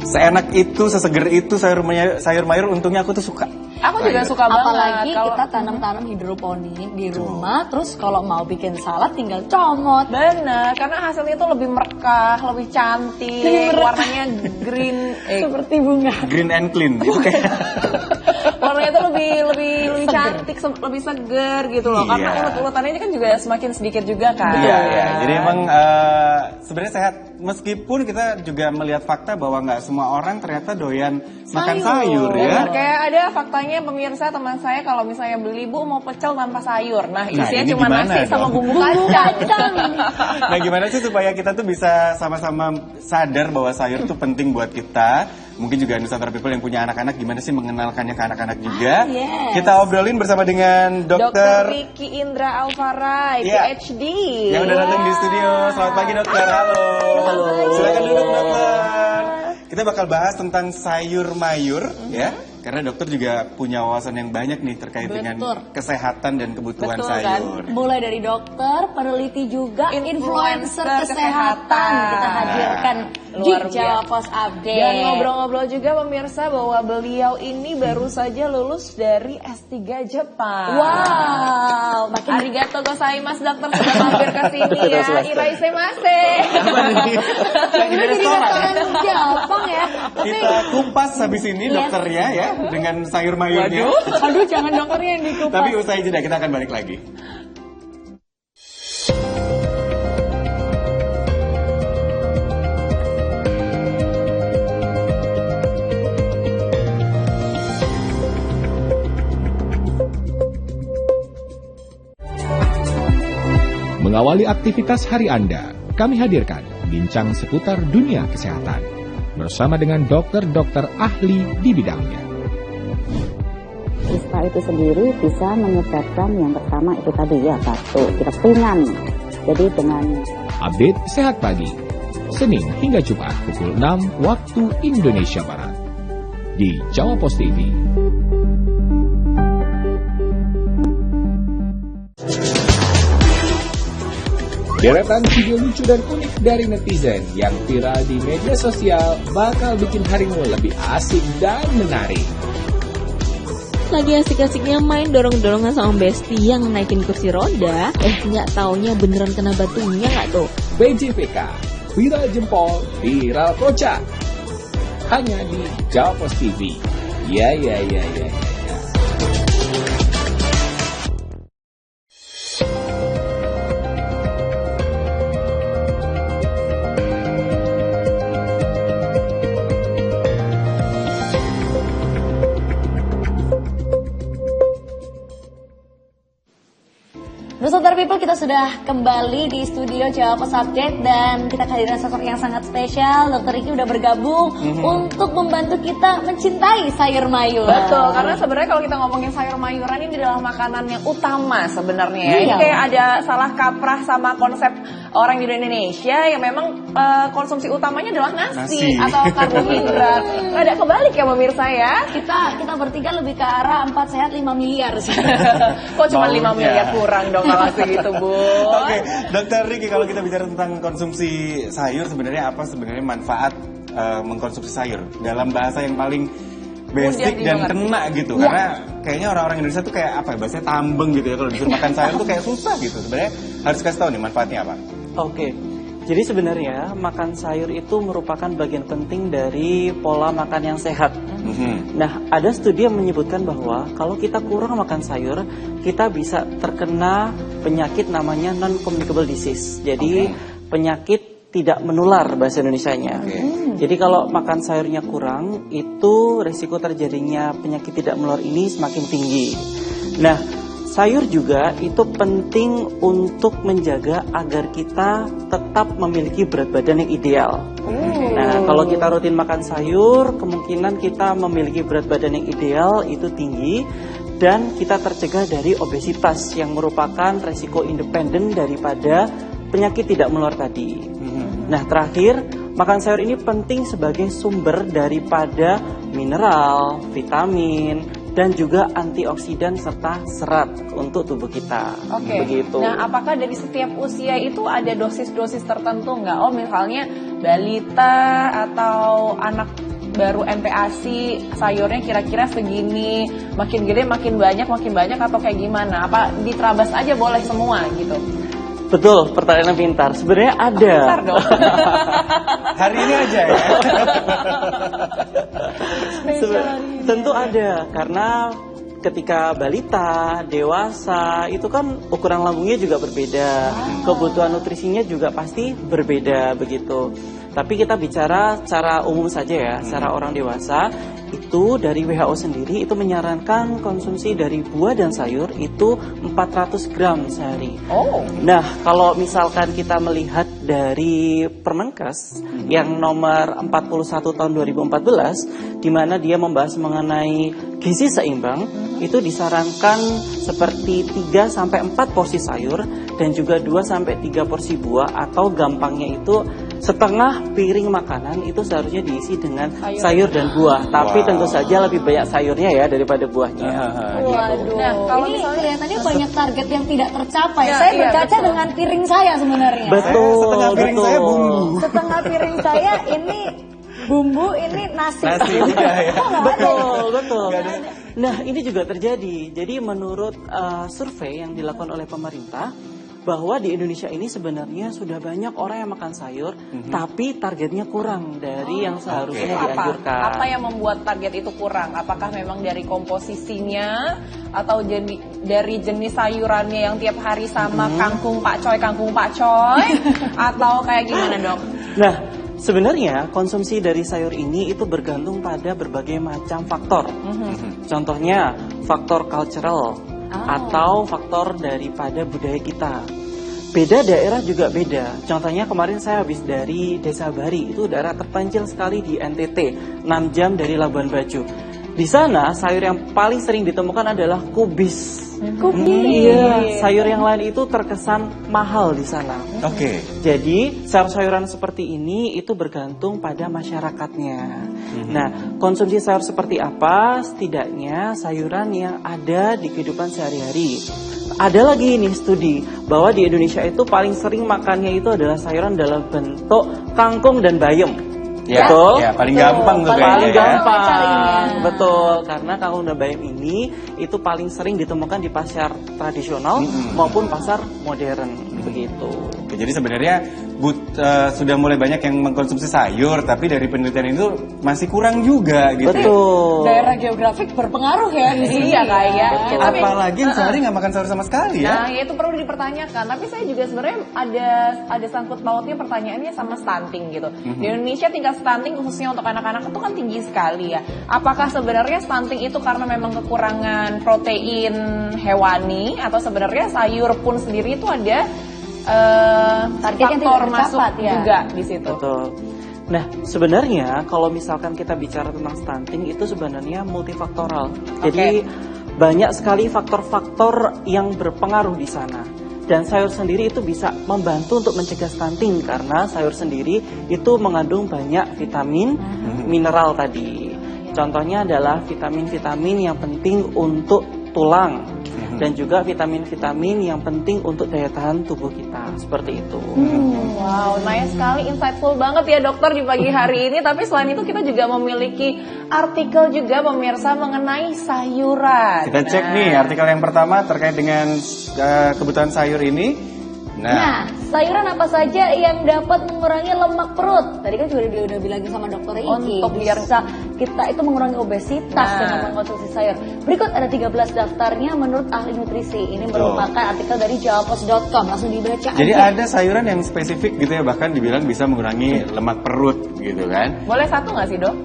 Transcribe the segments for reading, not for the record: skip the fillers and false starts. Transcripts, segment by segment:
seenak itu, seseger itu sayur mayur, untungnya aku tuh suka. Aku juga suka banget. Apalagi kita tanam-tanam hidroponik di rumah, terus kalau mau bikin salad tinggal comot. Bener, karena hasilnya itu lebih merekah, lebih cantik, warnanya green, seperti bunga. Green and clean. Oke. Warnanya itu lebih cantik, lebih seger gitu loh. Karena ulut-ulutannya ini kan juga semakin sedikit juga kan. Iya. Jadi emang sebenarnya sehat. Meskipun kita juga melihat fakta bahwa nggak semua orang ternyata doyan makan sayur ya. Kayak ada faktanya pemirsa, teman saya kalau misalnya beli, Bu mau pecel tanpa sayur. Nah isinya cuma nasi sama bumbu kacang. Nah gimana sih supaya kita tuh bisa sama-sama sadar bahwa sayur tuh penting buat kita. Mungkin juga Nusantara People yang punya anak-anak, gimana sih mengenalkannya ke anak-anak juga. Kita obrolin bersama dengan Dr. Ricky Indra Alvaray, PhD. Yang udah datang di studio. Selamat pagi dokter, halo. Silakan duduk dokter. Kita bakal bahas tentang sayur mayur ya. Karena dokter juga punya wawasan yang banyak nih terkait dengan kesehatan dan kebutuhan sayur. Kan? Mulai dari dokter, peneliti juga, influencer kesehatan kita hadirkan di Jawa Post Update. Dan ngobrol-ngobrol juga pemirsa bahwa beliau ini baru saja lulus dari S3 Jepang. Wow, makin arigato gozaimasu dokter sudah mampir ke sini ya. Iraisemasu. Lagi di restoran Jepang ya. Kita kupas habis ini dokternya ya. Dengan sayur mayurnya. Aduh, jangan dokternya yang dikupas. Tapi usai jeda kita akan balik lagi. Mengawali aktivitas hari Anda, kami hadirkan bincang seputar dunia kesehatan bersama dengan dokter-dokter ahli di bidangnya. Ispa itu sendiri bisa menyebabkan yang pertama itu tadi ya batuk, kepengan. Jadi dengan update sehat pagi, Senin hingga Jumat pukul 6 waktu Indonesia Barat di Jawa Post TV. Deretan video lucu dan unik dari netizen yang viral di media sosial bakal bikin harimu lebih asik dan menarik. Lagi asik-asiknya main dorong-dorongan sama Besti yang naikin kursi roda, nggak taunya beneran kena batunya nggak tuh? BJPK, viral jempol, viral kocak. Hanya di Jawa Post TV. Ya. Nusantara People, kita sudah kembali di studio Jawa Post Update dan kita kehadiran sosok yang sangat spesial. Dr. Ricky udah bergabung untuk membantu kita mencintai sayur mayur. Betul, karena sebenarnya kalau kita ngomongin sayur mayuran ini adalah makanan yang utama sebenarnya ya. Ini kayak ada salah kaprah sama konsep orang di Indonesia yang memang konsumsi utamanya adalah nasi. Atau karbohidrat. Ada kebalik ya pemirsa ya. Kita bertiga lebih ke arah 4 sehat 5 miliar sih. Kok cuma 5 miliar kurang dong kalau segitu, Bu. Oke, Dokter Ricky, kalau kita bicara tentang konsumsi sayur, sebenarnya apa sebenarnya manfaat mengkonsumsi sayur dalam bahasa yang paling basic dan kena gitu? Karena kayaknya orang-orang Indonesia tuh kayak apa ya, bahasanya tambeng gitu ya, kalau disuruh makan sayur tuh kayak susah gitu. Sebenarnya harus kasih tahu nih manfaatnya apa. Oke. Jadi sebenarnya makan sayur itu merupakan bagian penting dari pola makan yang sehat. Nah, ada studi yang menyebutkan bahwa kalau kita kurang makan sayur, kita bisa terkena penyakit namanya non-communicable disease. Jadi penyakit tidak menular bahasa Indonesianya. Jadi kalau makan sayurnya kurang, itu risiko terjadinya penyakit tidak menular ini semakin tinggi. Nah, sayur juga itu penting untuk menjaga agar kita tetap memiliki berat badan yang ideal. Nah, kalau kita rutin makan sayur, kemungkinan kita memiliki berat badan yang ideal itu tinggi dan kita tercegah dari obesitas yang merupakan resiko independen daripada penyakit tidak menular tadi. Nah, terakhir, makan sayur ini penting sebagai sumber daripada mineral, vitamin, dan juga antioksidan serta serat untuk tubuh kita. Oke. Begitu. Nah, apakah dari setiap usia itu ada dosis-dosis tertentu nggak? Oh, misalnya balita atau anak baru MPASI sayurnya kira-kira segini, makin gede makin banyak atau kayak gimana? Apa diterabas aja boleh semua gitu? Betul, pertanyaan pintar. Sebenarnya ada. Pintar dong. Hari ini aja ya. Tentu ada, karena ketika balita, dewasa, itu kan ukuran lambungnya juga berbeda, kebutuhan nutrisinya juga pasti berbeda begitu. Tapi kita bicara secara umum saja ya, secara orang dewasa, itu dari WHO sendiri itu menyarankan konsumsi dari buah dan sayur itu 400 gram sehari. Oh. Nah, kalau misalkan kita melihat dari Permenkes yang nomor 41 tahun 2014, di mana dia membahas mengenai gizi seimbang, itu disarankan seperti 3-4 porsi sayur dan juga 2-3 porsi buah, atau gampangnya itu setengah piring makanan itu seharusnya diisi dengan sayur dan buah. Tapi tentu saja lebih banyak sayurnya ya daripada buahnya. Waduh, Nah, kalau ini misalnya- kelihatannya banyak target yang tidak tercapai. Ya, Saya iya, berkaca betul. dengan piring saya sebenarnya. Betul, Setengah piring betul. saya bumbu. Setengah piring saya ini bumbu, ini nasi. Nasi juga ya. Kok nggak ada? Betul, betul. Nah, ini juga terjadi. Jadi menurut survei yang dilakukan oleh pemerintah, bahwa di Indonesia ini sebenarnya sudah banyak orang yang makan sayur, tapi targetnya kurang dari yang seharusnya dianjurkan. Apa yang membuat target itu kurang? Apakah memang dari komposisinya atau dari jenis sayurannya yang tiap hari sama kangkung Pak Coy, atau kayak gimana dok? Nah, sebenarnya konsumsi dari sayur ini itu bergantung pada berbagai macam faktor. Contohnya faktor cultural atau faktor daripada budaya kita. Beda daerah juga beda. Contohnya kemarin saya habis dari Desa Bari, itu daerah terpencil sekali di NTT, 6 jam dari Labuan Bajo. Di sana sayur yang paling sering ditemukan adalah kubis. Iya, sayur yang lain itu terkesan mahal di sana. Oke. Jadi sayur-sayuran seperti ini itu bergantung pada masyarakatnya. Nah, konsumsi sayur seperti apa? Setidaknya sayuran yang ada di kehidupan sehari-hari. Ada lagi nih studi bahwa di Indonesia itu paling sering makannya itu adalah sayuran dalam bentuk kangkung dan bayam. Ya, Betul? ya, paling gampang tuh Paling kayaknya ya. gampang, Carinya. betul, karena kangkung dan bayam ini itu paling sering ditemukan di pasar tradisional maupun pasar modern, begitu. Oke, jadi sebenarnya sudah mulai banyak yang mengkonsumsi sayur, tapi dari penelitian itu masih kurang juga gitu. Betul. Daerah geografik berpengaruh ya di sini. Iya kayak. Apalagi yang sehari nggak makan sayur sama sekali ya. Nah, ya itu perlu dipertanyakan. Tapi saya juga sebenarnya ada sangkut pautnya pertanyaannya sama stunting gitu. Di Indonesia tingkat stunting khususnya untuk anak-anak itu kan tinggi sekali ya. Apakah sebenarnya stunting itu karena memang kekurangan protein hewani atau sebenarnya sayur pun sendiri itu ada Target yang faktor tidak masuk tercapai, ya. juga di situ. Betul. Nah, sebenarnya kalau misalkan kita bicara tentang stunting itu sebenarnya multifaktoral. Jadi banyak sekali faktor-faktor yang berpengaruh di sana. Dan sayur sendiri itu bisa membantu untuk mencegah stunting karena sayur sendiri itu mengandung banyak vitamin, mineral tadi. Contohnya adalah vitamin-vitamin yang penting untuk tulang dan juga vitamin-vitamin yang penting untuk daya tahan tubuh kita, seperti itu. Wow, nice sekali, insightful banget ya dokter di pagi hari ini. Tapi selain itu kita juga memiliki artikel juga pemirsa mengenai sayuran. Kita cek nih artikel yang pertama terkait dengan kebutuhan sayur ini. Nah, sayuran apa saja yang dapat mengurangi lemak perut? Tadi kan juga udah bilangin sama dokter Iki. Untuk biar bisa kita itu mengurangi obesitas dengan mengkonsumsi sayur. Berikut ada 13 daftarnya menurut ahli nutrisi. Ini merupakan artikel dari jawapos.com. Langsung dibaca Jadi aja. ada sayuran yang spesifik gitu ya, bahkan dibilang bisa mengurangi lemak perut gitu kan. Boleh satu nggak sih dok?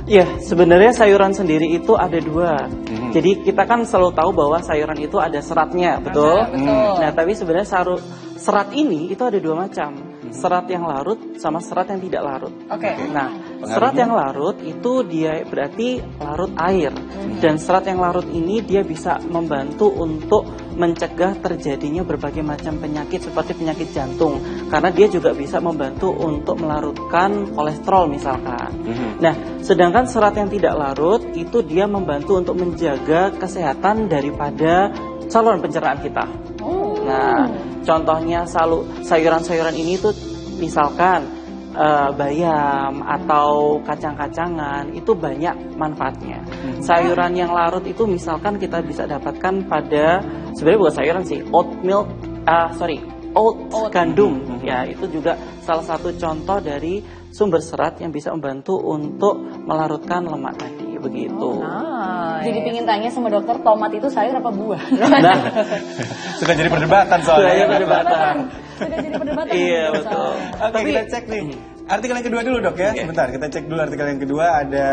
Ya, sebenarnya sayuran sendiri itu ada dua. Jadi kita kan selalu tahu bahwa sayuran itu ada seratnya, betul? Betul. Nah, tapi sebenarnya serat ini itu ada dua macam. Serat yang larut sama serat yang tidak larut. Oke. Nah, serat yang larut itu dia berarti larut air. Dan serat yang larut ini dia bisa membantu untuk mencegah terjadinya berbagai macam penyakit seperti penyakit jantung, karena dia juga bisa membantu untuk melarutkan kolesterol misalkan. Nah, sedangkan serat yang tidak larut itu dia membantu untuk menjaga kesehatan daripada saluran pencernaan kita. Nah, contohnya sayuran-sayuran ini tuh misalkan bayam atau kacang-kacangan itu banyak manfaatnya. Sayuran yang larut itu misalkan kita bisa dapatkan pada, sebenarnya bukan sayuran sih, oat gandum. Ya, itu juga salah satu contoh dari sumber serat yang bisa membantu untuk melarutkan lemak tadi, begitu. Jadi pengen tanya sama dokter, tomat itu sayur apa buah? Nah, Suka jadi perdebatan soalnya. Sudah jadi perdebatan. Iya, betul. Oke, kita cek nih. Artikel yang kedua dulu dok ya. Sebentar, kita cek dulu artikel yang kedua. Ada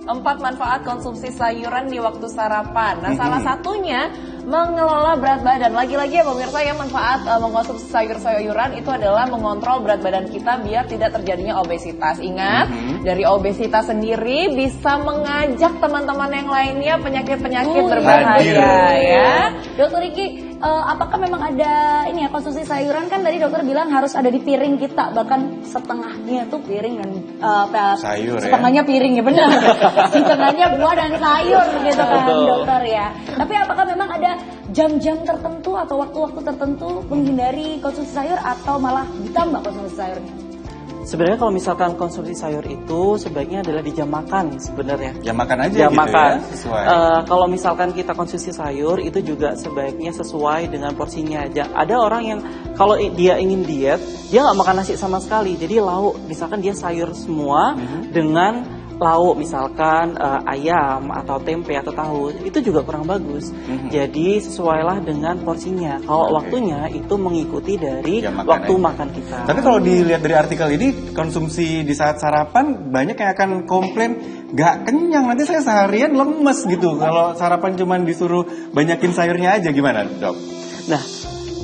4 manfaat konsumsi sayuran di waktu sarapan. Nah, salah satunya mengelola berat badan. Lagi-lagi ya pemirsa, ya manfaat mengkonsumsi sayur-sayuran itu adalah mengontrol berat badan kita biar tidak terjadinya obesitas. Ingat, dari obesitas sendiri bisa mengajak teman-teman yang lainnya penyakit-penyakit berbahaya ya. Dokter Riki, apakah memang ada ini ya konsumsi sayuran, kan tadi dokter bilang harus ada di piring kita, bahkan setengahnya tuh piring dan sayur, setengahnya piring ya benar. Setengahnya buah dan sayur gitu kan dokter ya. Tapi apakah memang ada jam-jam tertentu atau waktu-waktu tertentu menghindari konsumsi sayur atau malah ditambah konsumsi sayurnya? sebenarnya kalau misalkan konsumsi sayur itu sebaiknya adalah di jam makan sebenarnya. Jam makan aja jam gitu makan. Ya, sesuai. Kalau misalkan kita konsumsi sayur itu juga sebaiknya sesuai dengan porsinya. Ada orang yang kalau dia ingin diet, dia nggak makan nasi sama sekali. Jadi lauk, misalkan dia sayur semua dengan lauk, misalkan ayam atau tempe atau tahu, itu juga kurang bagus. Jadi sesuailah dengan porsinya. Kalau waktunya itu mengikuti dari waktu makan kita. Tapi kalau dilihat dari artikel ini, konsumsi di saat sarapan banyak yang akan komplain gak kenyang, nanti saya seharian lemes gitu. Kalau sarapan cuman disuruh banyakin sayurnya aja, gimana dok? Nah,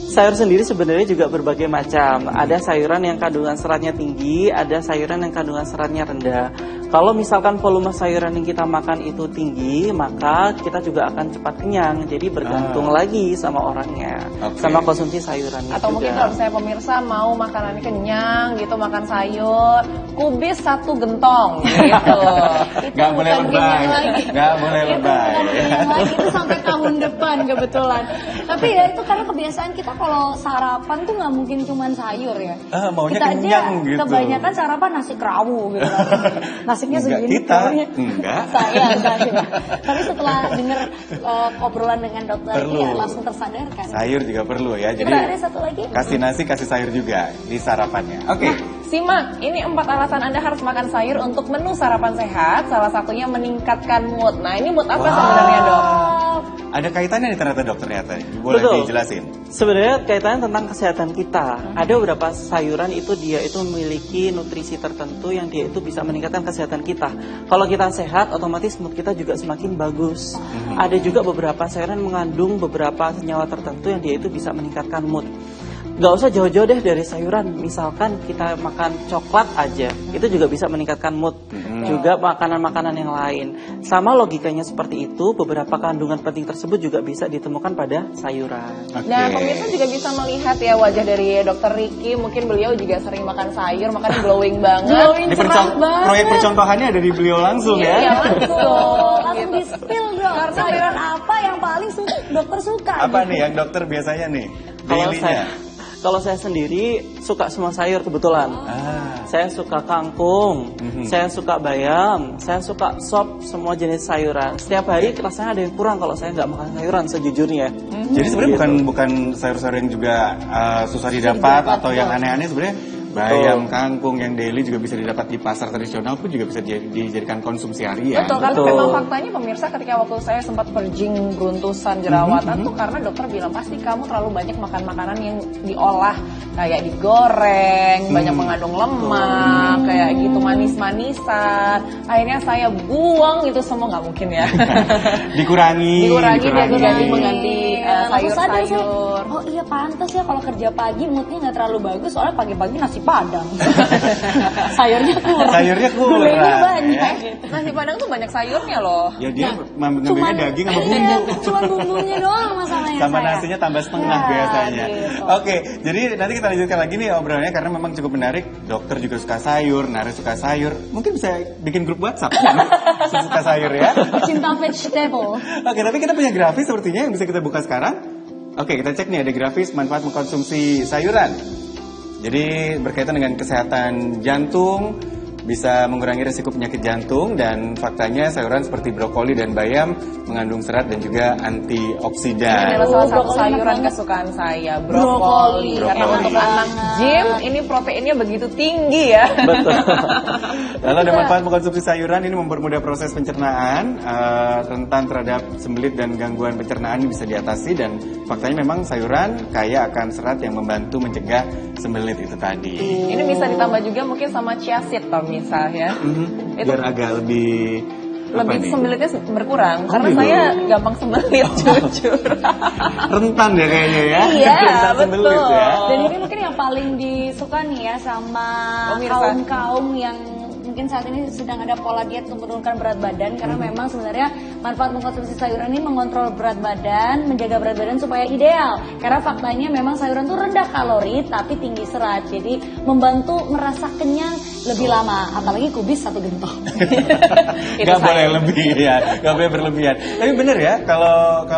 sayur sendiri sebenarnya juga berbagai macam. Ada sayuran yang kandungan seratnya tinggi, ada sayuran yang kandungan seratnya rendah. Kalau misalkan volume sayuran yang kita makan itu tinggi, maka kita juga akan cepat kenyang. Jadi bergantung lagi sama orangnya, sama konsumsi sayurannya. Atau juga. mungkin kalau misalnya pemirsa mau makanannya kenyang gitu, makan sayur, kubis 1 gentong gitu. Gak boleh lebay, gak boleh lebay. Itu sampai tahun depan kebetulan. Tapi ya itu karena kebiasaan kita kalau sarapan tuh nggak mungkin cuman sayur ya. Maunya kita kenyang aja gitu. Kebanyakan sarapan nasi kerawu gitu. Nasinya segini. Enggak. Saya. Tapi setelah dengar obrolan dengan dokter ya langsung tersadarkan. Sayur juga perlu ya. Jadi ada satu lagi. kasih nasi, kasih sayur juga di sarapannya. Oke. Nah, simak, ini 4 alasan Anda harus makan sayur untuk menu sarapan sehat. Salah satunya meningkatkan mood. Nah, ini mood apa sebenarnya, Dok? Ada kaitannya nih ternyata dok, ternyata. Boleh dijelasin? Sebenarnya kaitannya tentang kesehatan kita. Ada beberapa sayuran itu dia itu memiliki nutrisi tertentu yang dia itu bisa meningkatkan kesehatan kita. Kalau kita sehat, otomatis mood kita juga semakin bagus. Ada juga beberapa sayuran mengandung beberapa senyawa tertentu yang dia itu bisa meningkatkan mood. Gak usah jauh-jauh deh dari sayuran. Misalkan kita makan coklat aja, itu juga bisa meningkatkan mood. Juga makanan-makanan yang lain. Sama logikanya seperti itu, beberapa kandungan penting tersebut juga bisa ditemukan pada sayuran. Nah, pemirsa juga bisa melihat ya wajah dari Dokter Riki. Mungkin beliau juga sering makan sayur, makanya glowing banget. Glowing cerah banget. Proyek percontohannya ada di beliau langsung ya. Iya, langsung. Langsung di spill dong. Sayuran apa yang paling dokter suka? Apa gitu? nih yang dokter biasanya nih? Kalau saya sendiri suka semua sayur kebetulan. Saya suka kangkung, saya suka bayam, saya suka sop, semua jenis sayuran. Setiap hari rasanya ada yang kurang kalau saya nggak makan sayuran sejujurnya. Jadi sebenarnya bukan sayur-sayur yang juga susah didapat atau yang aneh-aneh sebenarnya. Bayam, kangkung yang daily juga bisa didapat di pasar tradisional pun juga bisa dijadikan konsumsi harian. Betul, karena memang faktanya pemirsa ketika waktu saya sempat purging beruntusan jerawatan tuh karena dokter bilang pasti kamu terlalu banyak makan makanan yang diolah kayak digoreng, banyak mengandung lemak, kayak gitu manis-manisan. Akhirnya saya buang itu semua, nggak mungkin ya. Dikurangi dan mengganti langsung sadar saya, sayur-sayur. oh iya pantas ya kalau kerja pagi moodnya nggak terlalu bagus soalnya pagi-pagi nasi padang. Sayurnya kurang. Sayurnya kurang. Gulanya banyak. Nasi padang tuh banyak sayurnya loh. Ya dia ngambilnya daging sama bumbu. Iya, cuma bumbunya doang masalahnya. Sama saya. nasinya tambah setengah Ya, biasanya. gitu. Oke, jadi nanti kita lanjutkan lagi nih obrolannya karena memang cukup menarik. Dokter juga suka sayur, Nare suka sayur. Mungkin bisa bikin grup WhatsApp suka sayur ya. Cinta vegetable. Oke, tapi kita punya grafis sepertinya yang bisa kita buka sekarang. Oke, kita cek nih ada grafis manfaat mengkonsumsi sayuran. Jadi berkaitan dengan kesehatan jantung, bisa mengurangi risiko penyakit jantung, dan faktanya sayuran seperti brokoli dan bayam mengandung serat dan juga Ini antioksidan. adalah salah satu brokoli enak sayuran banget. kesukaan saya, Brokoli. brokoli. Karena Brokoli. untuk anak gym, ini proteinnya begitu tinggi ya. Betul. Lalu ada manfaat mengkonsumsi sayuran, ini mempermudah proses pencernaan, rentan terhadap sembelit dan gangguan pencernaan ini bisa diatasi, dan faktanya memang sayuran kaya akan serat yang membantu mencegah sembelit itu tadi. Ini bisa ditambah juga mungkin sama chia seed kalau misal ya. Itu Biar agak lebih apa lebih nih? sembelitnya berkurang. Oh, Karena gitu. saya gampang sembelit jujur. Rentan ya kayaknya ya. Iya, Rentan sembelit betul. ya. Dan ini mungkin yang paling disuka nih ya sama Pemirsa. kaum-kaum yang mungkin saat ini sedang ada pola diet untuk menurunkan berat badan, karena memang sebenarnya manfaat mengkonsumsi sayuran ini mengontrol berat badan, menjaga berat badan supaya ideal. Karena faktanya memang sayuran tuh rendah kalori tapi tinggi serat, jadi membantu merasa kenyang lebih lama. Apalagi kubis satu gentong. Itu Gak boleh saya. lebih ya, gak boleh berlebihan. Tapi bener ya, kalau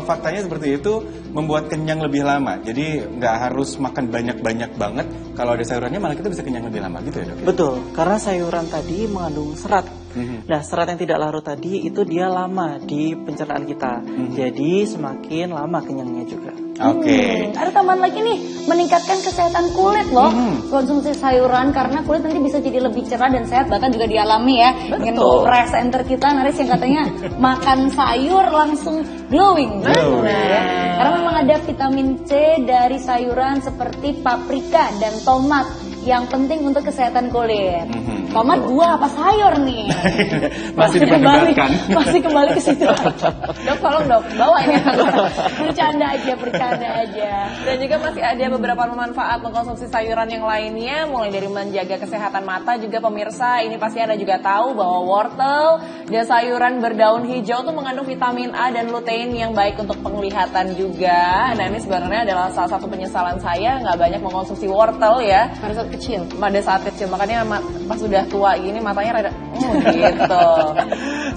faktanya seperti itu membuat kenyang lebih lama. Jadi nggak harus makan banyak-banyak banget. Kalau ada sayurannya malah kita bisa kenyang lebih lama gitu ya dok? Betul, karena sayuran tadi mengandung serat. Mhm. Nah, serat yang tidak larut tadi itu dia lama di pencernaan kita. Jadi semakin lama kenyangnya juga. Oke. Ada tambahan lagi nih, meningkatkan kesehatan kulit loh. Konsumsi sayuran karena kulit nanti bisa jadi lebih cerah dan sehat, bahkan juga dialami ya. Dengan presenter kita Naris yang katanya makan sayur langsung glowing. Glowing. Ya. Karena memang ada vitamin C dari sayuran seperti paprika dan tomat yang penting untuk kesehatan kulit. Tomat buah apa sayur nih? Masih diperdebatkan. Masih kembali ke situ. Dok, tolong dok, bawa ini. Bercanda aja. Dan juga masih ada beberapa manfaat mengkonsumsi sayuran yang lainnya, mulai dari menjaga kesehatan mata juga pemirsa. Ini pasti Anda juga tahu bahwa wortel dan sayuran berdaun hijau itu mengandung vitamin A dan lutein yang baik untuk penglihatan juga. Nah ini sebenarnya adalah salah satu penyesalan saya nggak banyak mengkonsumsi wortel ya. Pada saat kecil, makanya pas sudah tua gini matanya rada gitu.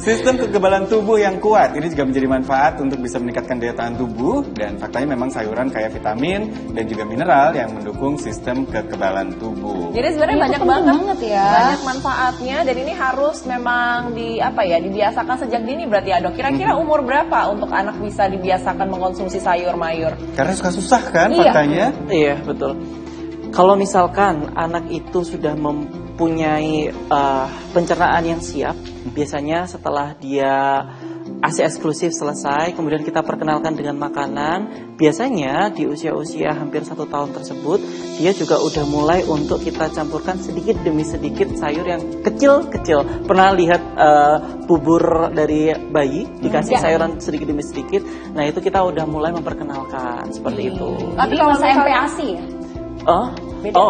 Sistem kekebalan tubuh yang kuat ini juga menjadi manfaat untuk bisa meningkatkan daya tahan tubuh, dan faktanya memang sayuran kaya vitamin dan juga mineral yang mendukung sistem kekebalan tubuh. Jadi sebenarnya Iya, banyak itu penting banget, banget ya. banyak manfaatnya, dan ini harus memang dibiasakan sejak dini berarti ya dok. Kira-kira umur berapa untuk anak bisa dibiasakan mengkonsumsi sayur mayur? Karena suka susah kan Iya. faktanya. Iya, betul. Kalau misalkan anak itu sudah mempunyai pencernaan yang siap, biasanya setelah dia ASI eksklusif selesai, kemudian kita perkenalkan dengan makanan, biasanya di usia-usia hampir 1 tahun tersebut, dia juga udah mulai untuk kita campurkan sedikit demi sedikit sayur yang kecil-kecil. Pernah lihat bubur dari bayi, dikasih Ya. sayuran sedikit demi sedikit, nah itu kita udah mulai memperkenalkan, seperti itu. Tapi Jadi kalau masa misalnya- MPASI ya? Beda.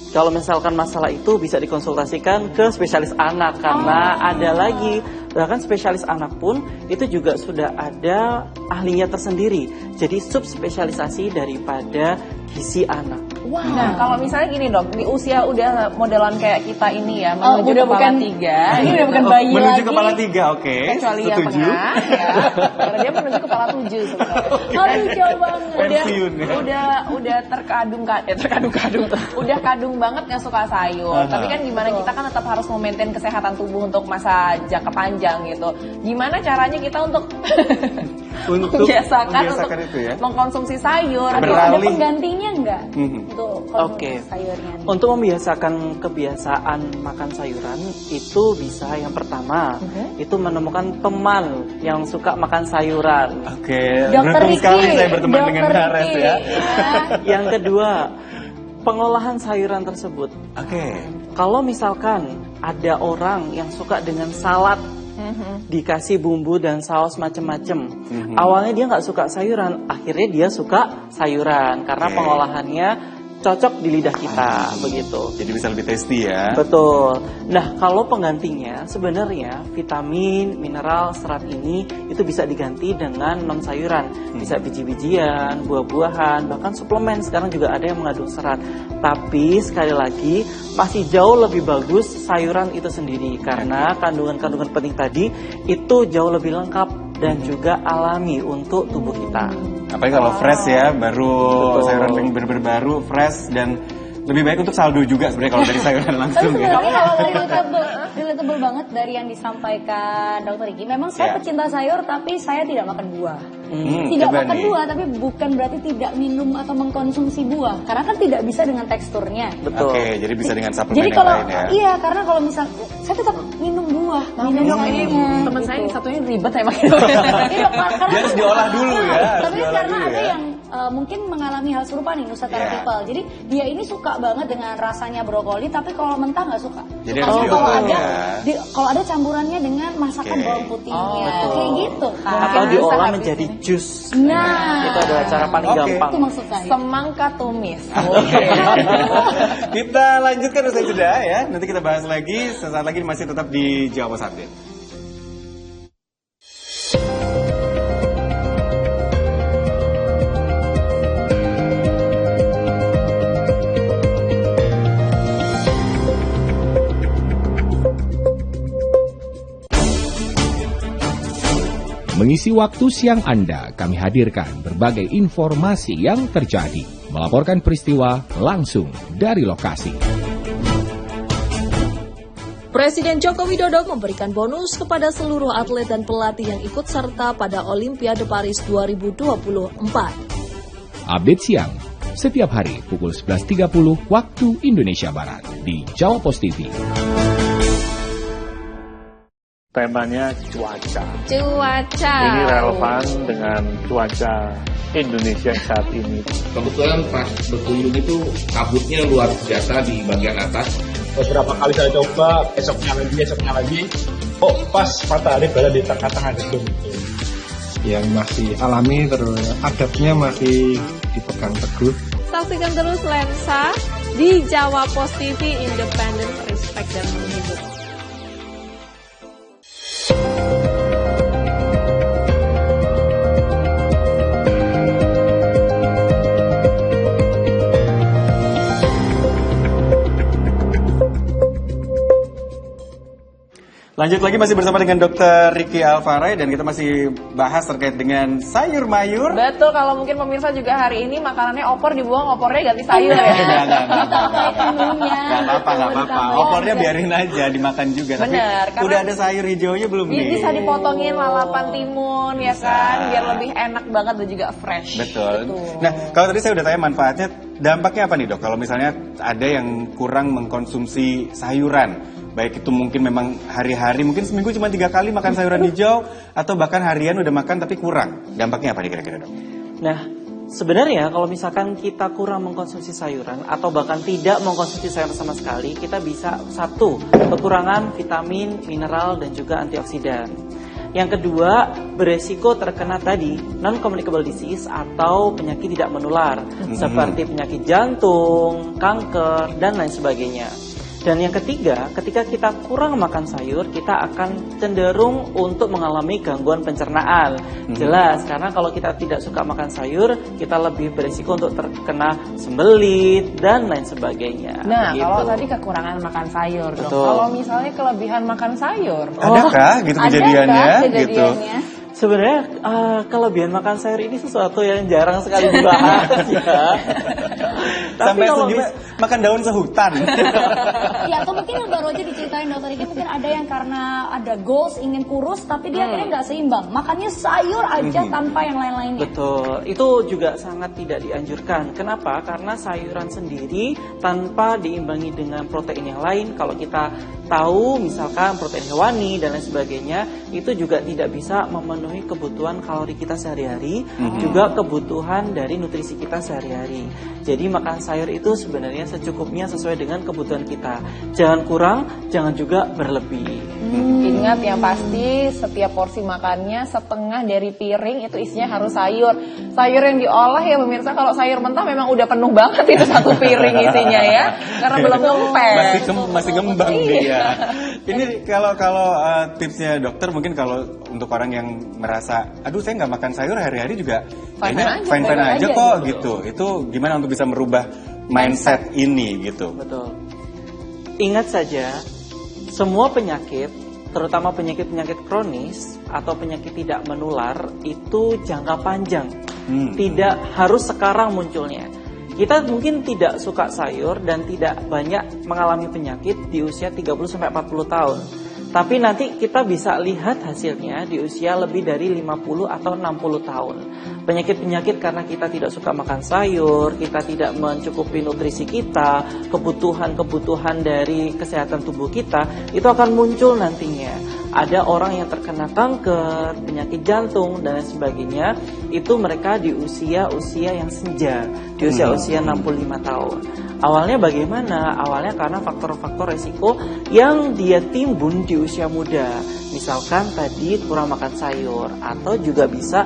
Kalau misalkan masalah itu bisa dikonsultasikan ke spesialis anak, karena ada lagi, bahkan spesialis anak pun itu juga sudah ada ahlinya tersendiri. Jadi subspesialisasi daripada gizi anak. Nah, kalau misalnya gini dok, di usia udah modelan kayak kita ini ya, menuju udah kepala bukan- 3. Ini udah bukan bayi Menuju lagi. kepala 3, oke. Kecuali yang Setuju. tengah, ya. Karena dia menuju kepala 7 sebenarnya. Aduh, jauh banget. Pensiun ya. Udah terkadung, udah kadung banget nggak suka sayur. Aha. Tapi kan gimana kita kan tetap harus memaintain kesehatan tubuh untuk masa jangka panjang gitu. Gimana caranya kita untuk Untuk membiasakan untuk itu ya. mengkonsumsi sayur? Ada Beralih. penggantinya enggak? Mhm. Untuk Oke. konsumsi sayurnya nih? Untuk membiasakan kebiasaan makan sayuran itu bisa yang pertama itu menemukan teman yang suka makan sayuran. Oke, Dokter beruntung Riki, sekali saya berteman dengan Dokter Nares Riki, ya. Yang kedua, pengolahan sayuran tersebut. Oke. Kalau misalkan ada orang yang suka dengan salad, dikasih bumbu dan saus macem-macem. Awalnya dia nggak suka sayuran, akhirnya dia suka sayuran karena pengolahannya cocok di lidah kita, begitu. Jadi bisa lebih tasty ya. Betul. Nah, kalau penggantinya sebenarnya vitamin, mineral, serat ini itu bisa diganti dengan non sayuran. Bisa biji-bijian, buah-buahan, bahkan suplemen sekarang juga ada yang mengandung serat. Tapi sekali lagi masih jauh lebih bagus sayuran itu sendiri karena kandungan-kandungan penting tadi itu jauh lebih lengkap dan juga alami untuk tubuh kita. Apalagi kalau fresh ya, baru sayuran yang bener-bener baru, fresh, dan lebih baik untuk saldo juga sebenarnya kalau dari sayuran langsung Tapi ya. sebenarnya relatable banget dari yang disampaikan Dr. Riki. Memang saya pecinta sayur tapi saya tidak makan buah. Tidak makan buah tapi bukan berarti tidak minum atau mengkonsumsi buah. Karena kan tidak bisa dengan teksturnya. Betul. Oke, jadi bisa dengan suplemen Jadi yang kalau lain ya. iya, karena kalau misal saya tetap minum buah, minum sayurnya. Temen saya yang satunya ribet ya makin. Iya, karena Dia harus diolah dulu ya, harus Tapi diolah karena dulu ada ya. yang mungkin mengalami hal serupa nih, Nusantara people. Jadi dia ini suka banget dengan rasanya brokoli, tapi kalau mentah nggak suka. Jadi Sukanya harus kalau diolah ada ya. kalau ada campurannya dengan masakan bawang putihnya, kayak gitu kan. Atau diolah menjadi jus. Nah, Itu adalah cara paling gampang. itu maksud saya. Semangka tumis. Kita lanjutkan usai jeda ya. Nanti kita bahas lagi. Sesaat lagi masih tetap di Jawa Post Update. Mengisi waktu siang Anda, kami hadirkan berbagai informasi yang terjadi. Melaporkan peristiwa langsung dari lokasi. Presiden Joko Widodo memberikan bonus kepada seluruh atlet dan pelatih yang ikut serta pada Olimpiade Paris 2024. Update siang, setiap hari pukul 11.30 waktu Indonesia Barat di Jawa Post TV. Temanya cuaca. Cuaca. Ini relevan dengan cuaca Indonesia saat ini. Kebetulan pas berkunjung itu kabutnya luar biasa di bagian atas. Beberapa kali saya coba, esoknya lagi. Oh, pas matahari berada di tengah-tengah gedung. Yang masih alami, terus adabnya masih dipegang teguh. Saksikan terus Lensa di Jawa Post TV, independen, respect, dan menghibur. Lanjut lagi masih bersama dengan Dr. Riki Alvaray dan kita masih bahas terkait dengan sayur mayur. Betul, kalau mungkin pemirsa juga hari ini makanannya opor dibuang, opornya ganti sayur ya. Nggak apa-apa. Opornya biarin aja dimakan juga. Bener, tapi udah ada sayur hijaunya belum nih? Bisa dipotongin lalapan timun ya kan, biar lebih enak banget dan juga fresh. Betul. Gitu. Nah, kalau tadi saya udah tanya manfaatnya, dampaknya apa nih dok? Kalau misalnya ada yang kurang mengkonsumsi sayuran, baik itu mungkin memang hari-hari, mungkin seminggu cuma 3 kali makan sayuran hijau, atau bahkan harian udah makan tapi kurang. Dampaknya apa nih kira-kira dok? Nah, sebenarnya kalau misalkan kita kurang mengkonsumsi sayuran atau bahkan tidak mengkonsumsi sayuran sama sekali, kita bisa satu, kekurangan vitamin, mineral, dan juga antioksidan. Yang kedua, beresiko terkena tadi non-communicable disease atau penyakit tidak menular, seperti penyakit jantung, kanker, dan lain sebagainya. Dan yang ketiga, ketika kita kurang makan sayur, kita akan cenderung untuk mengalami gangguan pencernaan. Jelas, karena kalau kita tidak suka makan sayur, kita lebih berisiko untuk terkena sembelit dan lain sebagainya. Nah, begitu. kalau tadi kekurangan makan sayur dong. Betul. Kalau misalnya kelebihan makan sayur, Adakah gitu kejadiannya? Gitu. Sebenarnya kelebihan makan sayur ini sesuatu yang jarang sekali dibahas ya. Sampai kalau sendiri makan daun sehutan. Ya, atau mungkin yang baru aja diceritain dokter Riki, mungkin ada yang karena ada goals ingin kurus tapi dia akhirnya nggak seimbang, makannya sayur aja tanpa yang lain-lainnya. Betul, itu juga sangat tidak dianjurkan. Kenapa? Karena sayuran sendiri tanpa diimbangi dengan protein yang lain, kalau kita tahu misalkan protein hewani dan lain sebagainya itu juga tidak bisa memenuhi kebutuhan kalori kita sehari-hari, juga kebutuhan dari nutrisi kita sehari-hari. Jadi makan sayur itu sebenarnya secukupnya sesuai dengan kebutuhan kita. Jangan kurang, jangan juga berlebih. Ingat yang pasti setiap porsi makannya setengah dari piring itu isinya harus sayur. Sayur yang diolah ya pemirsa, kalau sayur mentah memang udah penuh banget itu satu piring isinya ya, karena belum ngempes. Masih ngembang dia. Ini kalau tipsnya dokter mungkin kalau untuk orang yang merasa, aduh saya nggak makan sayur hari-hari juga kayaknya fine-fine aja kok gitu. Itu gimana untuk bisa merubah mindset ini gitu? Betul. Ingat saja, semua penyakit, terutama penyakit-penyakit kronis atau penyakit tidak menular itu jangka panjang. Tidak harus sekarang munculnya. Kita mungkin tidak suka sayur dan tidak banyak mengalami penyakit di usia 30-40 tahun. Tapi nanti kita bisa lihat hasilnya di usia lebih dari 50 atau 60 tahun. Penyakit-penyakit karena kita tidak suka makan sayur, kita tidak mencukupi nutrisi kita, kebutuhan-kebutuhan dari kesehatan tubuh kita, itu akan muncul nantinya. Ada orang yang terkena kanker, penyakit jantung, dan lain sebagainya, itu mereka di usia-usia yang senja, di usia-usia 65 tahun. Awalnya bagaimana? Awalnya karena faktor-faktor resiko yang dia timbun di usia muda. Misalkan tadi kurang makan sayur, atau juga bisa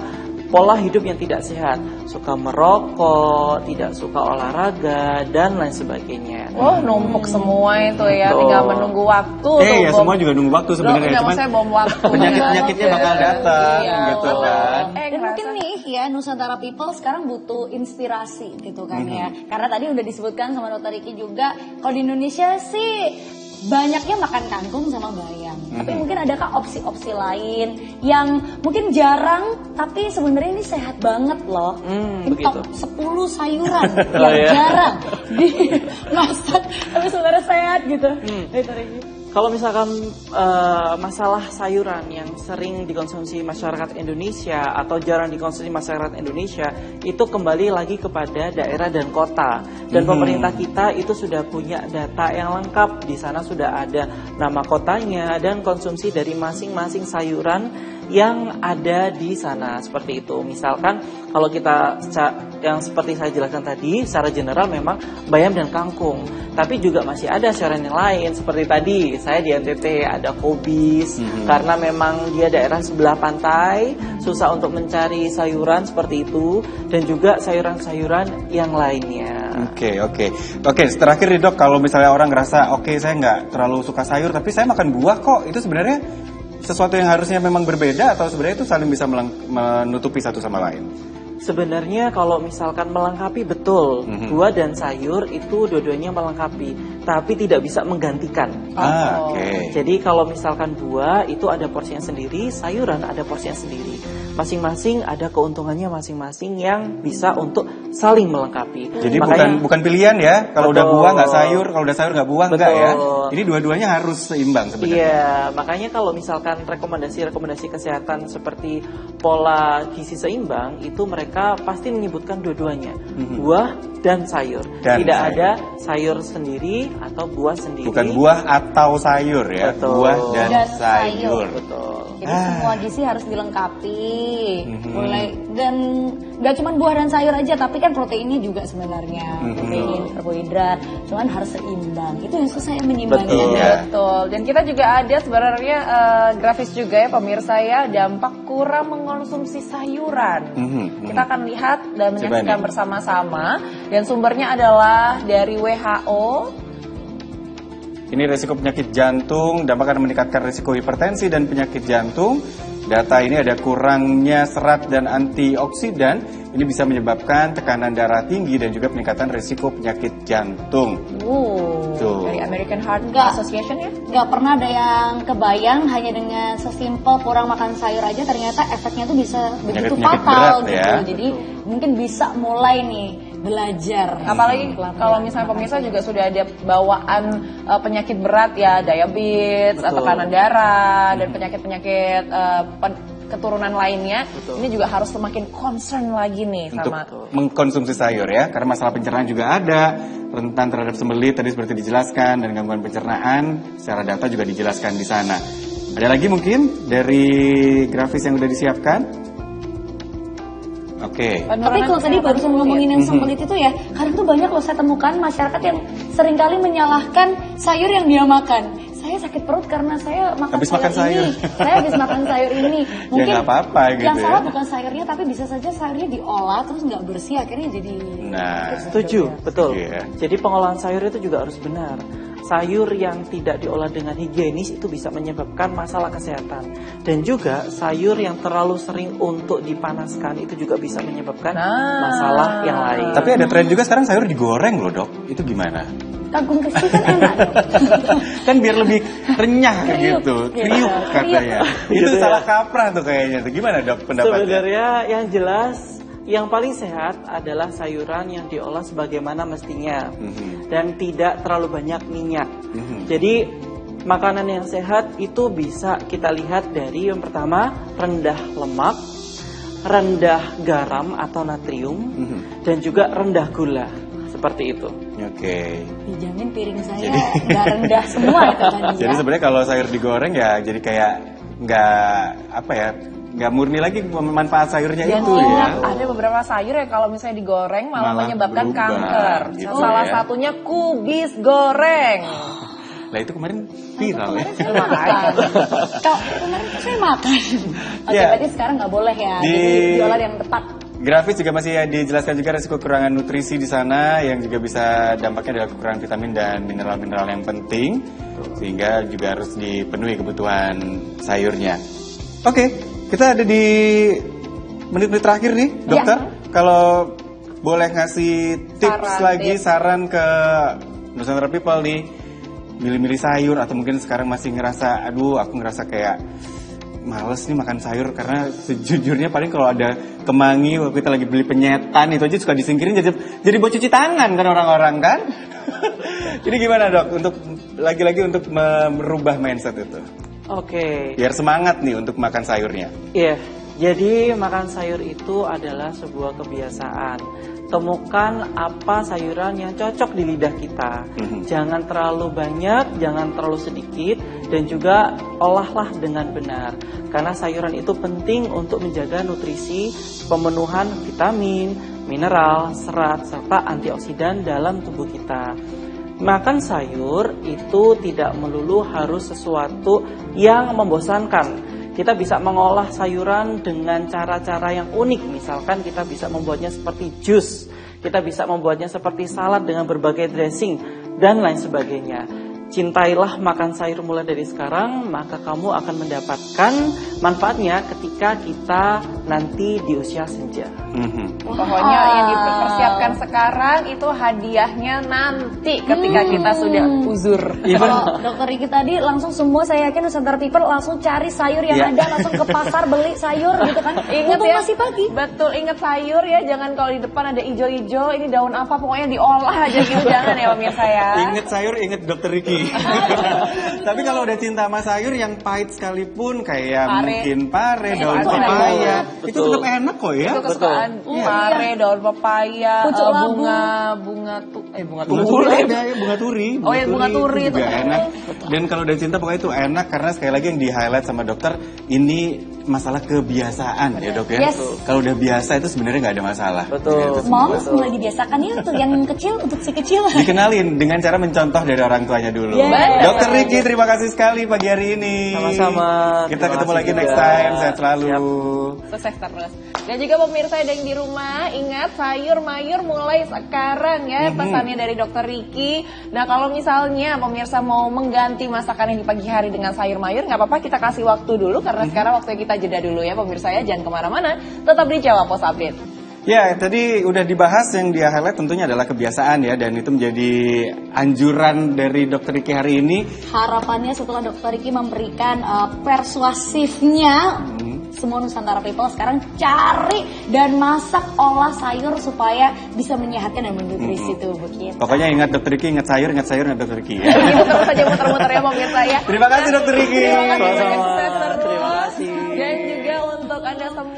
pola hidup yang tidak sehat, suka merokok, tidak suka olahraga, dan lain sebagainya. Numpuk semua itu ya, tinggal menunggu waktu. Ya semua juga nunggu waktu sebenarnya. Cuman saya bom waktu. Penyakit-penyakitnya bakal datang gitu kan. Dan mungkin nih ya, Nusantara People sekarang butuh inspirasi gitu kan ya. Karena tadi udah disebutkan sama Dr. Ricky juga, kalau di Indonesia sih banyaknya makan kangkung sama bayam. Tapi mungkin adakah opsi-opsi lain yang mungkin jarang tapi sebenarnya ini sehat banget loh. Top 10 sayuran yang jarang dimasak tapi sebenarnya sehat gitu. Kalau misalkan masalah sayuran yang sering dikonsumsi masyarakat Indonesia atau jarang dikonsumsi masyarakat Indonesia, itu kembali lagi kepada daerah dan kota. Dan pemerintah kita itu sudah punya data yang lengkap. Di sana sudah ada nama kotanya dan konsumsi dari masing-masing sayuran yang ada di sana, seperti itu. Misalkan kalau kita yang seperti saya jelaskan tadi, secara general memang bayam dan kangkung. Tapi juga masih ada sayuran yang lain, seperti tadi saya di NTT ada kobis, karena memang dia daerah sebelah pantai, susah untuk mencari sayuran seperti itu, dan juga sayuran-sayuran yang lainnya. Oke, terakhir nih dok, kalau misalnya orang ngerasa oke saya nggak terlalu suka sayur, tapi saya makan buah kok, itu sebenarnya sesuatu yang harusnya memang berbeda atau sebenarnya itu saling bisa menutupi satu sama lain? Sebenarnya kalau misalkan melengkapi, betul, buah dan sayur itu dua-duanya melengkapi, tapi tidak bisa menggantikan. Jadi kalau misalkan buah itu ada porsinya sendiri, sayuran ada porsinya sendiri. Masing-masing ada keuntungannya masing-masing yang bisa untuk saling melengkapi. Jadi bukan pilihan ya, kalau udah buah nggak sayur, kalau udah sayur nggak buah, enggak ya. Ini dua-duanya harus seimbang sebenarnya. Iya, makanya kalau misalkan rekomendasi kesehatan seperti pola gizi seimbang, itu mereka pasti menyebutkan dua-duanya, buah dan sayur. Tidak ada sayur sendiri atau buah sendiri. Bukan buah atau sayur ya, buah dan sayur. Betul. Jadi semua gizi harus dilengkapi. Mulai dan nggak cuma buah dan sayur aja, tapi kan proteinnya juga sebenarnya, protein, karbohidrat, cuman harus seimbang. Itu yang susah ya menyimbangnya. Betul. Dan kita juga ada sebenarnya grafis juga ya pemirsa ya, dampak kurang mengkonsumsi sayuran. Kita akan lihat dan menyaksikan bersama-sama, dan sumbernya adalah dari WHO. Ini resiko penyakit jantung, dampak akan meningkatkan resiko hipertensi dan penyakit jantung. Data ini ada kurangnya serat dan antioksidan. Ini bisa menyebabkan tekanan darah tinggi dan juga peningkatan resiko penyakit jantung. Dari American Heart Association ya? Gak pernah ada yang kebayang hanya dengan sesimpel kurang makan sayur aja ternyata efeknya tuh bisa begitu fatal gitu. Ya. Jadi mungkin bisa mulai nih belajar. Apalagi kalau misalnya pemirsa juga sudah ada bawaan penyakit berat ya, diabetes, tekanan darah, dan penyakit-penyakit keturunan lainnya, ini juga harus semakin concern lagi nih untuk sama mengkonsumsi sayur ya, karena masalah pencernaan juga ada, rentan terhadap sembelit tadi seperti dijelaskan, dan gangguan pencernaan secara data juga dijelaskan di sana. Ada lagi mungkin dari grafis yang udah disiapkan? Oke. Tapi kalau tadi barusan ngomongin yang sembelit itu ya, kadang tuh banyak loh saya temukan masyarakat yang seringkali menyalahkan sayur yang dia makan. Saya sakit perut karena saya makan sayur ini. Saya habis makan sayur ini. Mungkin ya nggak apa-apa gitu yang salah ya. bukan sayurnya, tapi bisa saja sayurnya diolah terus nggak bersih, akhirnya jadi. Nah, setuju, betul. Iya. Jadi pengolahan sayur itu juga harus benar. Sayur yang tidak diolah dengan higienis itu bisa menyebabkan masalah kesehatan. Dan juga sayur yang terlalu sering untuk dipanaskan itu juga bisa menyebabkan masalah yang lain. Tapi ada tren juga sekarang sayur digoreng loh dok, itu gimana? Kangkung crispy kan enak dong. Kan biar lebih renyah kayak gitu, kriuk katanya. Itu salah kaprah tuh kayaknya. Gimana dok pendapatnya? Sebenarnya yang jelas, yang paling sehat adalah sayuran yang diolah sebagaimana mestinya dan tidak terlalu banyak minyak. Jadi makanan yang sehat itu bisa kita lihat dari yang pertama rendah lemak, rendah garam atau natrium, dan juga rendah gula. Seperti itu. Oke. Dijamin piring saya nggak rendah semua itu tadi. Jadi sebenarnya kalau sayur digoreng ya jadi kayak nggak murni lagi manfaat sayurnya itu ya. Ada beberapa sayur yang kalau misalnya digoreng malah menyebabkan berubah, kanker. gitu Salah ya. satunya kubis goreng. Lah itu kemarin viral ya. Kalau kemarin saya makan. Oke, berarti sekarang nggak boleh ya. Jadi diolah yang tepat. Grafis juga masih dijelaskan juga resiko kekurangan nutrisi di sana yang juga bisa dampaknya adalah kekurangan vitamin dan mineral-mineral yang penting sehingga juga harus dipenuhi kebutuhan sayurnya. Oke, kita ada di menit-menit terakhir nih, dokter. Kalau boleh ngasih tips saran ke Nusantara People nih, milih-milih sayur atau mungkin sekarang masih ngerasa, aduh aku ngerasa kayak males nih makan sayur karena sejujurnya paling kalau ada kemangi waktu kita lagi beli penyetan itu aja suka disingkirin jadi buat cuci tangan kan orang-orang kan. Jadi gimana dok untuk lagi-lagi untuk merubah mindset itu? Oke. Biar semangat nih untuk makan sayurnya. Iya. Jadi makan sayur itu adalah sebuah kebiasaan. Temukan apa sayuran yang cocok di lidah kita. Jangan terlalu banyak, jangan terlalu sedikit, dan juga olahlah dengan benar. Karena sayuran itu penting untuk menjaga nutrisi, pemenuhan vitamin, mineral, serat, serta antioksidan dalam tubuh kita. Makan sayur itu tidak melulu harus sesuatu yang membosankan. Kita bisa mengolah sayuran dengan cara-cara yang unik. Misalkan kita bisa membuatnya seperti jus, kita bisa membuatnya seperti salad dengan berbagai dressing, dan lain sebagainya. Cintailah makan sayur mulai dari sekarang, maka kamu akan mendapatkan manfaatnya ketika kita nanti di usia senja. Pokoknya yang dipersiapkan sekarang itu hadiahnya nanti ketika kita sudah uzur. Kalau dokter Riki tadi langsung semua saya yakin Nusantara People langsung cari sayur yang ada, langsung ke pasar beli sayur gitu kan. Ingat ya, masih pagi. Betul, ingat sayur ya, jangan kalau di depan ada ijo-ijo, ini daun apa pokoknya diolah aja gitu, jangan ya pemirsa ya. Ingat sayur, ingat dokter Riki. Tapi kalau udah cinta sama sayur yang pahit sekalipun kayak mungkin pare, daun pepaya, itu tetap enak kok ya. Itu kesukaan pare, daun pepaya, bunga turi. Oh ya, bunga turi itu juga enak. Dan kalau udah cinta pokoknya itu enak karena sekali lagi yang di highlight sama dokter ini masalah kebiasaan ya dok ya. Kalau udah biasa itu sebenarnya nggak ada masalah. Betul. Moms mulai dibiasakan ya untuk yang kecil, untuk si kecil. Dikenalin dengan cara mencontoh dari orang tuanya dulu. Dokter Riki, terima kasih sekali pagi hari ini. Sama-sama. Kita ketemu lagi next time. Sehat selalu. Sukses terus. Dan juga pemirsa yang di rumah, ingat sayur mayur mulai sekarang ya, pesannya dari dokter Riki. Nah kalau misalnya pemirsa mau mengganti masakan yang di pagi hari dengan sayur mayur, nggak apa-apa, kita kasih waktu dulu karena sekarang waktunya kita jeda dulu ya pemirsa ya, jangan kemana-mana, tetap di Jawa Pos Update. Ya, tadi udah dibahas yang dia highlight tentunya adalah kebiasaan ya, dan itu menjadi anjuran dari dokter Riki hari ini. Harapannya setelah dokter Riki memberikan persuasifnya, semua Nusantara People sekarang cari dan masak olah sayur supaya bisa menyehatkan dan menutrisi tubuh kita. Pokoknya ingat dokter Riki, ingat sayur, ingat dokter Riki ya. Terus aja muter-muter ya pemirsa ya. Terima kasih dokter Riki. Terima kasih.